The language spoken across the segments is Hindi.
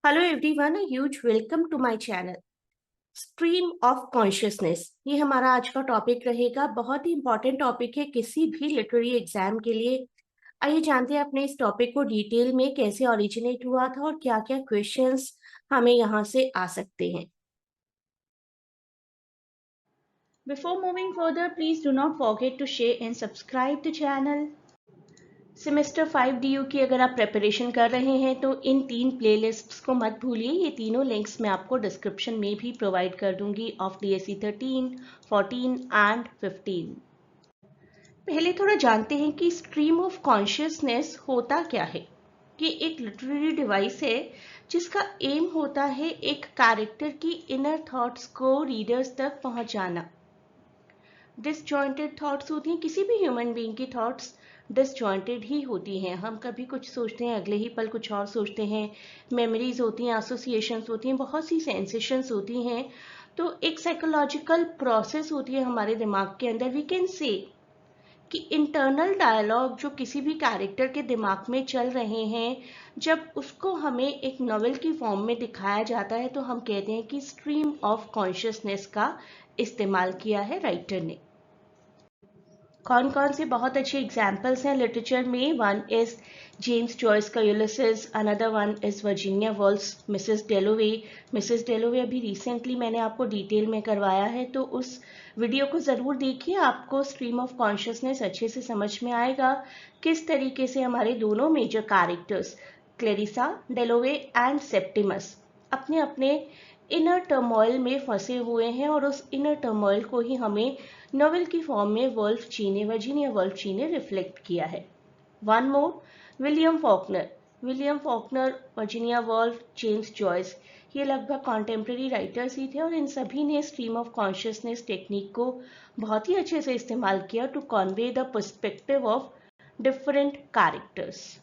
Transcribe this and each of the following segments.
Hello everyone, huge welcome to my channel stream of consciousness. ये हमारा आज का टॉपिक रहेगा। बहुत ही इंपॉर्टेंट टॉपिक है किसी भी लिटरेरी एग्जाम के लिए। आइए जानते हैं अपने इस टॉपिक को डिटेल में, कैसे ओरिजिनेट हुआ था और क्या क्या क्वेश्चंस हमें यहाँ से आ सकते हैं। Before moving further, please do not forget to share and subscribe the channel. Semester 5 DU की अगर आप प्रेपरेशन कर रहे हैं तो इन 3 प्लेलिस्ट्स को मत भूलिए। ये तीनों लिंक्स मैं आपको डिस्क्रिप्शन में भी प्रोवाइड कर दूंगी ऑफ DSE 13, 14 एंड 15। पहले थोड़ा जानते हैं कि स्ट्रीम ऑफ कॉन्शियसनेस होता क्या है। ये एक लिटरेरी डिवाइस है जिसका एम होता है एक कैरेक्टर की इनर थॉट्स को रीडर्स तक पहुंचाना। डिसजॉइंटेड थॉट्स होती हैं, किसी भी ह्यूमन बीइंग की थॉट्स डिसजॉइंटेड ही होती हैं। हम कभी कुछ सोचते हैं, अगले ही पल कुछ और सोचते हैं। मेमोरीज होती हैं, एसोसिएशंस होती हैं, बहुत सी सेंसेशंस होती हैं। तो एक साइकोलॉजिकल प्रोसेस होती है हमारे दिमाग के अंदर। वी कैन से कि इंटरनल डायलॉग जो किसी भी कैरेक्टर के दिमाग में चल रहे हैं, जब उसको हमें एक नॉवेल की फॉर्म में दिखाया जाता है तो हम कहते हैं कि स्ट्रीम ऑफ कॉन्शियसनेस का इस्तेमाल किया है राइटर ने। कौन कौन से बहुत अच्छे एग्जाम्पल्स हैं लिटरेचर में। वन इज जेम्स जॉयस का Ulysses, another one is Virginia Woolf Mrs डेलोवे। Mrs डेलोवे अभी रिसेंटली मैंने आपको डिटेल में करवाया है, तो उस वीडियो को ज़रूर देखिए, आपको स्ट्रीम ऑफ कॉन्शियसनेस अच्छे से समझ में आएगा किस तरीके से हमारे दोनों major characters Clarissa Dalloway and Septimus अपने अपने इनर टर्मोइल में फंसे हुए हैं, और उस इनर टर्मोइल को ही हमें नॉवेल की फॉर्म में वर्जीनिया वुल्फ जी ने रिफ्लेक्ट किया है। One more, William Faulkner. William Faulkner, Virginia Woolf, James Joyce, ये लगभग कॉन्टेम्प्रेरी राइटर्स ही थे, और इन सभी ने स्ट्रीम ऑफ कॉन्शियसनेस टेक्निक को बहुत ही अच्छे से इस्तेमाल किया to convey the perspective of different characters.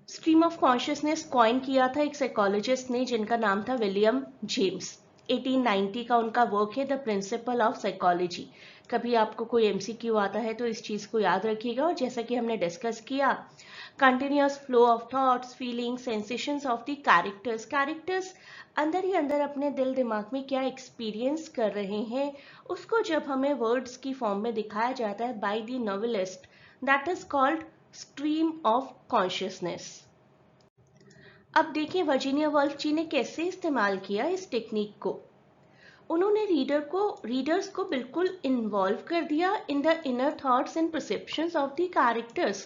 Stream of consciousness coin किया था एक साइकोलॉजिस्ट ने जिनका नाम था विलियम जेम्स। 1890 का उनका वर्क है द प्रिंसिपल ऑफ साइकोलॉजी। कभी आपको कोई MCQ आता है तो इस चीज़ को याद रखिएगा। और जैसा कि हमने डिस्कस किया, continuous flow of thoughts, feelings, sensations of the characters. Characters अंदर ही अंदर अपने दिल दिमाग में क्या एक्सपीरियंस कर रहे हैं, उसको जब हमें वर्ड्स की फॉर्म में दिखाया जाता है by the novelist, that is called stream of consciousness. अब देखिए वर्जीनिया वुल्फ जी ने कैसे इस्तेमाल किया इस टेक्निक को। उन्होंने रीडर्स को बिल्कुल इन्वॉल्व कर दिया in the inner thoughts and perceptions of the characters.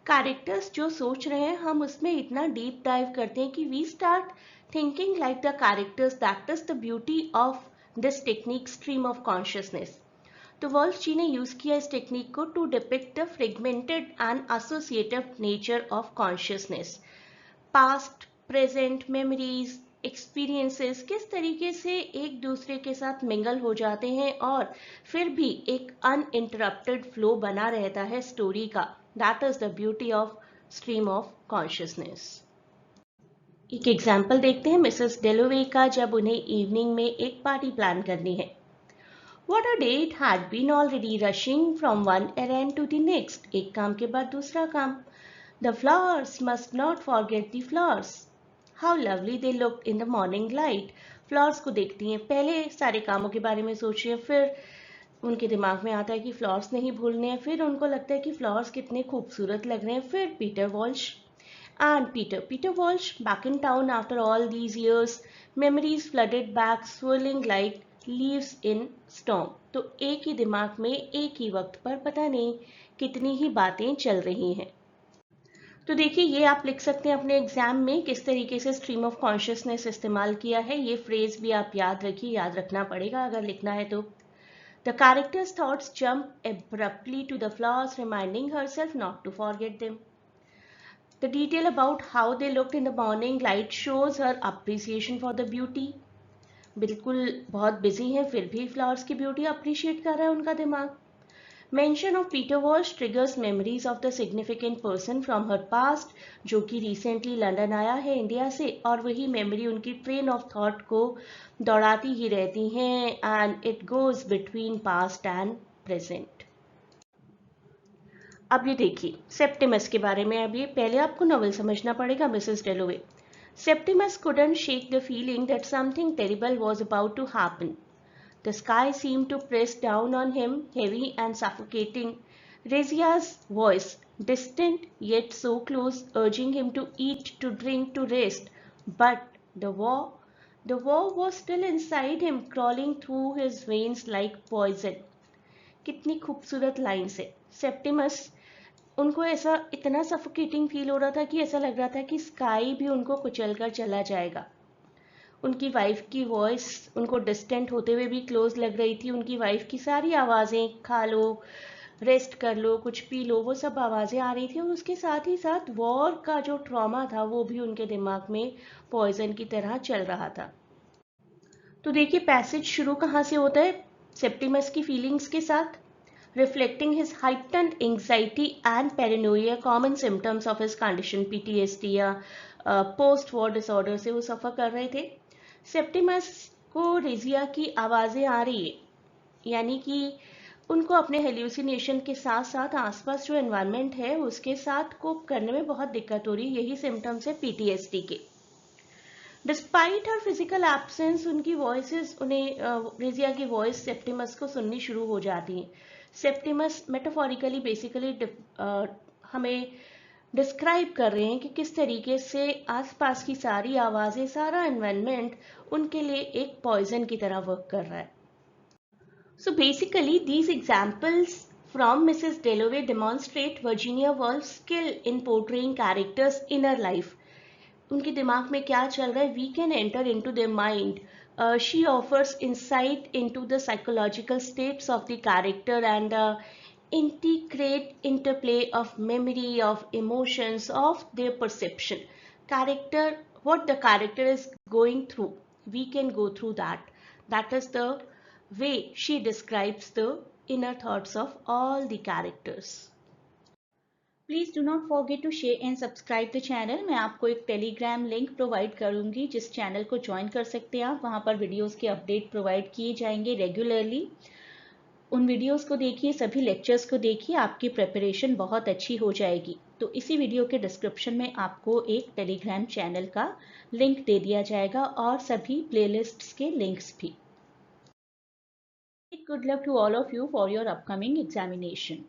Characters जो सोच रहे हैं, हम उसमें इतना डीप डाइव करते हैं कि we start thinking like the characters. That is the beauty of this technique, stream of consciousness. तो वुल्फ जी ने यूज किया इस टेक्निक को to depict the fragmented and associative nature of consciousness. Past, present, memories, experiences किस तरीके से एक दूसरे के साथ मिंगल हो जाते हैं, और फिर भी एक अनइंटरप्टेड फ्लो बना रहता है स्टोरी का। That is the beauty of stream of consciousness. एक एग्जाम्पल देखते हैं मिसेस डेलोवे का, जब उन्हें इवनिंग में एक पार्टी प्लान करनी है। What a day it had been already, rushing from one errand to the next. एक काम के बाद दूसरा काम। The flowers, must not forget the flowers. How lovely they looked in the morning light. Flowers को देखती हैं, पहले सारे कामों के बारे में सोच रही हैं, फिर उनके दिमाग में आता है कि फ्लावर्स नहीं भूलने हैं, फिर उनको लगता है कि फ्लावर्स कितने खूबसूरत लग रहे हैं। फिर Peter Walsh and Peter Walsh, back in town after all these years, memories flooded back, swirling like leaves in storm. तो एक ही दिमाग में एक ही वक्त पर पता नहीं कितनी ही बातें चल रही हैं। तो देखिए, ये आप लिख सकते हैं अपने एग्जाम में किस तरीके से स्ट्रीम ऑफ कॉन्शियसनेस इस्तेमाल किया है। ये फ्रेज भी आप याद रखिए, याद रखना पड़ेगा अगर लिखना है तो। The character's thoughts jump abruptly to the flowers, reminding herself not to forget them. The detail about how they looked in the morning light shows her appreciation for the beauty. बिल्कुल बहुत बिजी है, फिर भी फ्लावर्स की ब्यूटी अप्रिशिएट कर रहा है उनका दिमाग। Mention of Peter Walsh triggers memories of the significant person from her past, जो कि रिसेंटली लंदन आया है इंडिया से, और वही मेमोरी उनकी ट्रेन ऑफ थॉट को दौड़ाती ही रहती हैं, and it goes between past and present. अब ये देखिए सेप्टिमस के बारे में। अब ये पहले आपको नॉवेल समझना पड़ेगा Mrs डेलोवे। Septimus couldn't shake the feeling that something terrible was about to happen. The sky seemed to press down on him, heavy and suffocating. Rezia's voice, distant yet so close, urging him to eat, to drink, to rest. But the war was still inside him, crawling through his veins like poison. कितनी खूबसूरत लाइन से सेप्टिमस, उनको ऐसा इतना सफोकेटिंग फील हो रहा था कि ऐसा लग रहा था कि स्काई भी उनको कुचल कर चला जाएगा. उनकी वाइफ की वॉइस उनको डिस्टेंट होते हुए भी क्लोज लग रही थी. उनकी वाइफ की सारी आवाज़ें, खा लो, रेस्ट कर लो, कुछ पी लो, वो सब आवाज़ें आ रही थी. और उसके साथ ही साथ वॉर का जो ट्रॉमा था वो भी उनके दिमाग में पॉइजन की तरह चल रहा था. तो देखिए पैसेज शुरू कहाँ से होता है, सेप्टिमस की फीलिंग्स के साथ. Reflecting his heightened anxiety and paranoia, common symptoms of his condition, PTSD या पोस्ट वॉर डिसऑर्डर से वो सफ़र कर रहे थे. सेप्टिमस को रेजिया की आवाज़ें आ रही है, यानी कि उनको अपने हेल्यूसिनेशन के साथ साथ आसपास जो एनवायरनमेंट है उसके साथ कोप करने में बहुत दिक्कत हो रही है. यही सिम्टम्स है पीटीएसडी के. डिस्पाइट हर फिजिकल एब्सेंस, उनकी वॉइसेस, उन्हें रेजिया की वॉइस सेप्टिमस को सुननी शुरू हो जाती हैं. सेप्टिमस मेटाफोरिकली बेसिकली हमें डिस्क्राइब कर रहे हैं कि किस तरीके से आसपास की सारी आवाज़ें, सारा एनवायरनमेंट उनके लिए एक पॉइजन की तरह वर्क कर रहा है. So basically these examples from Mrs. Dalloway demonstrate Virginia Woolf's skill in portraying characters' inner life. उनके दिमाग में क्या चल रहा है, we can enter into their mind. She offers insight into the psychological states of the character and integrate interplay of memory, of emotions, of their perception. Character, what the character is going through, we can go through that. That is the way she describes the inner thoughts of all the characters. Please do not forget to share and subscribe the channel. मैं आपको एक टेलीग्राम लिंक प्रोवाइड करूंगी जिस चैनल को ज्वाइन कर सकते हैं आप. वहां पर वीडियोस के अपडेट प्रोवाइड किए जाएंगे रेगुलरली. उन वीडियोस को देखिए, सभी लेक्चर्स को देखिए, आपकी प्रिपरेशन बहुत अच्छी हो जाएगी. तो इसी वीडियो के डिस्क्रिप्शन में आपको एक टेलीग्राम चैनल का लिंक दे दिया जाएगा और सभी प्लेलिस्ट्स के लिंक्स भी. Good luck to all of you for your upcoming examination.